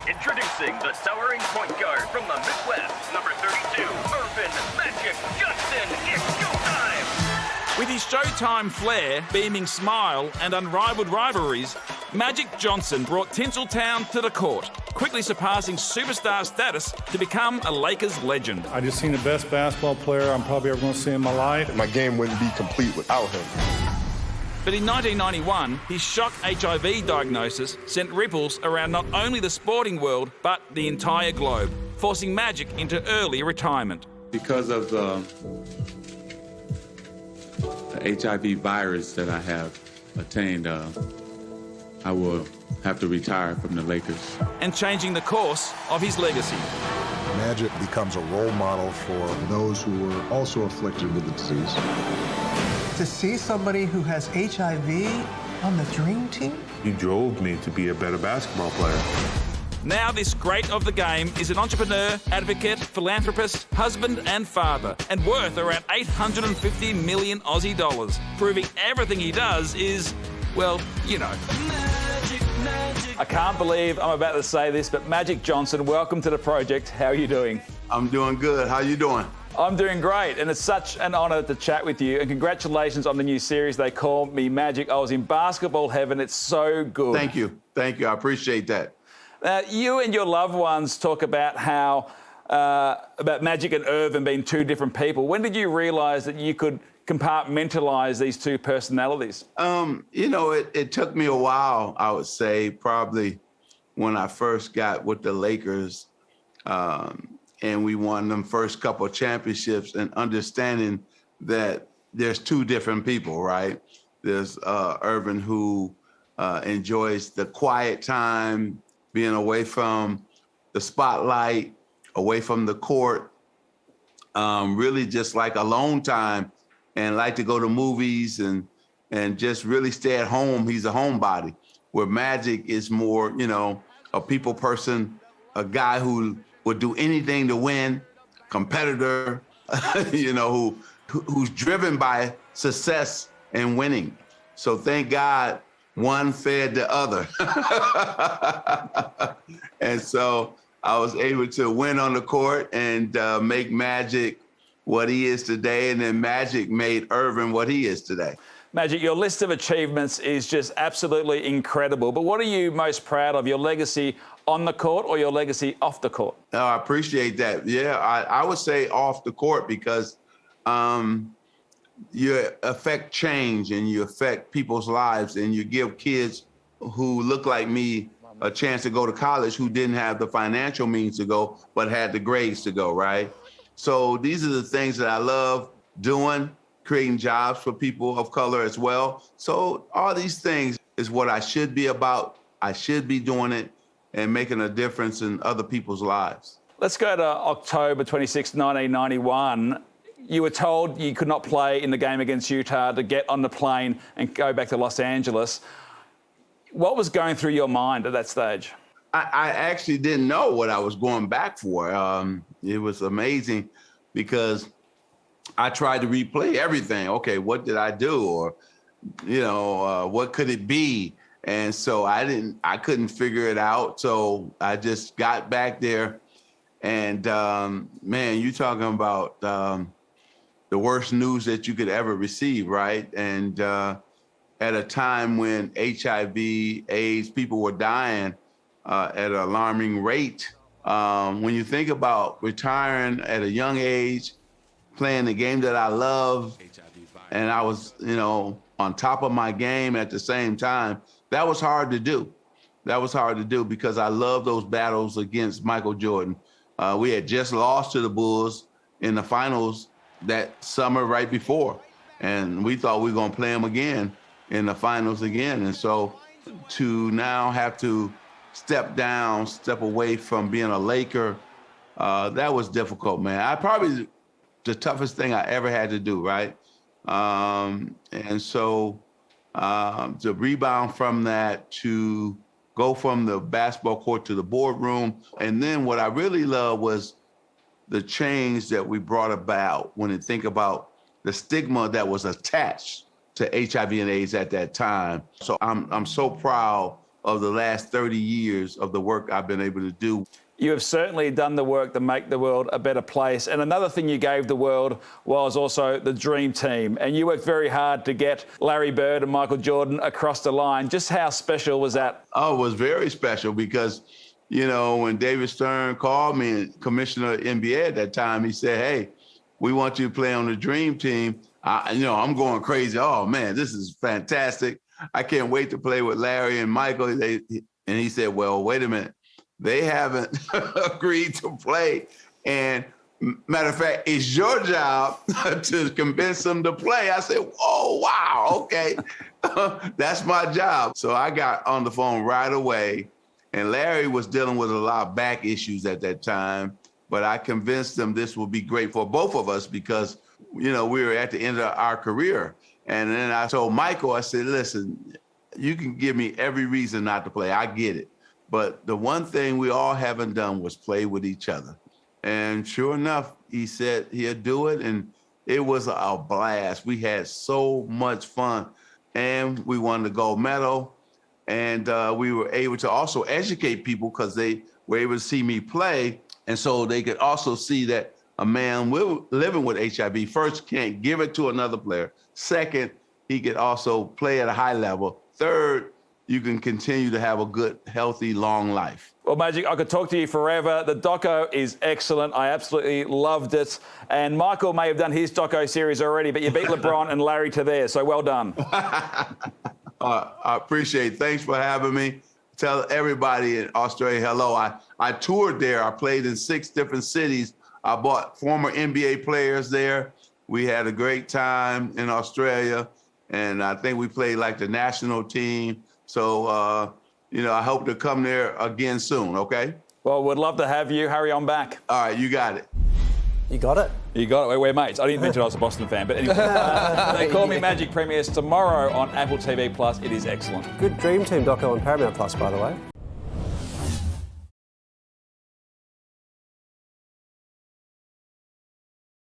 Introducing the towering point guard from the Midwest, number 32, Irvin Magic Johnson. It's showtime! With his Showtime flair, beaming smile and unrivaled rivalries, Magic Johnson brought Tinseltown to the court, quickly surpassing superstar status to become a Lakers legend. I just seen the best basketball player I'm probably ever going to see in my life. My game wouldn't be complete without him. But in 1991, his shock HIV diagnosis sent ripples around not only the sporting world, but the entire globe, forcing Magic into early retirement. Because of the HIV virus that I have attained, I will have to retire from the Lakers. And changing the course of his legacy. Magic becomes a role model for those who are also afflicted with the disease. To see somebody who has HIV on the dream team? He drove me to be a better basketball player. Now this great of the game is an entrepreneur, advocate, philanthropist, husband and father, and worth around 850 million Aussie dollars, proving everything he does is, well, you know. I can't believe I'm about to say this, but Magic Johnson, welcome to the project. How are you doing? I'm doing good. How you doing? I'm doing great, and it's such an honour to chat with you, and congratulations on the new series, They Call Me Magic. I was in basketball heaven. It's so good. Thank you. Thank you. I appreciate that. You and your loved ones talk about how, about Magic and Irvin being two different people. When did you realise that you could compartmentalise these two personalities? You know, it took me a while, I would say, probably when I first got with the Lakers, and we won them first couple of championships, and understanding that there's two different people, right? There's Irvin, who enjoys the quiet time, being away from the spotlight, away from the court, really just like alone time, and like to go to movies and just really stay at home. He's a homebody. Where Magic is more, you know, a people person, a guy who would do anything to win, competitor, you know, who's driven by success and winning. So thank God one fed the other. And so I was able to win on the court and make Magic what he is today, and then Magic made Irvin what he is today. Magic, your list of achievements is just absolutely incredible, but what are you most proud of, your legacy on the court or your legacy off the court? Oh, I appreciate that. Yeah, I would say off the court, because you affect change and you affect people's lives, and you give kids who look like me a chance to go to college who didn't have the financial means to go, but had the grades to go, right? So these are the things that I love doing, creating jobs for people of color as well. So all these things is what I should be about. I should be doing it and making a difference in other people's lives. Let's go to October 26, 1991. You were told you could not play in the game against Utah to get on the plane and go back to Los Angeles. What was going through your mind at that stage? I actually didn't know what I was going back for. It was amazing because I tried to replay everything. Okay, what did I do? Or, you know, what could it be? And so I couldn't figure it out. So I just got back there, and man, you talking about the worst news that you could ever receive, right? And at a time when HIV, AIDS, people were dying at an alarming rate. When you think about retiring at a young age, playing the game that I love, and I was, you know, on top of my game at the same time, that was hard to do. That was hard to do because I love those battles against Michael Jordan. We had just lost to the Bulls in the finals that summer right before, and we thought we were gonna play them again in the finals again. And so to now have to step away from being a Laker, that was difficult, man. Probably the toughest thing I ever had to do, right? And so to rebound from that, to go from the basketball court to the boardroom. And then what I really loved was the change that we brought about when you think about the stigma that was attached to HIV and AIDS at that time. So I'm so proud of the last 30 years of the work I've been able to do. You have certainly done the work to make the world a better place. And another thing you gave the world was also the dream team. And you worked very hard to get Larry Bird and Michael Jordan across the line. Just how special was that? Oh, it was very special because, you know, when David Stern called me, commissioner of NBA at that time, he said, hey, we want you to play on the dream team. I'm going crazy. Oh, man, this is fantastic. I can't wait to play with Larry and Michael. And he said, well, wait a minute. They haven't agreed to play. And matter of fact, it's your job to convince them to play. I said, oh, wow, okay. That's my job. So I got on the phone right away. And Larry was dealing with a lot of back issues at that time. But I convinced them this would be great for both of us because, you know, we were at the end of our career. And then I told Michael, I said, listen, you can give me every reason not to play. I get it. But the one thing we all haven't done was play with each other. And sure enough, he said he'd do it. And it was a blast. We had so much fun. And we won the gold medal. And we were able to also educate people because they were able to see me play. And so they could also see that a man living with HIV, first, can't give it to another player. Second, he could also play at a high level. Third, you can continue to have a good, healthy, long life. Well, Magic, I could talk to you forever. The doco is excellent. I absolutely loved it. And Michael may have done his doco series already, but you beat LeBron and Larry to theirs, so well done. I appreciate it. Thanks for having me. Tell everybody in Australia hello. I toured there. I played in 6 different cities. I brought former NBA players there. We had a great time in Australia, and I think we played like the national team. So, I hope to come there again soon, okay? Well, we'd love to have you. Hurry on back. All right, you got it. You got it? You got it. We're mates. I didn't mention I was a Boston fan, but anyway. They Call Me Magic premieres tomorrow on Apple TV+. It is excellent. Good Dream Team doco on Paramount+, by the way.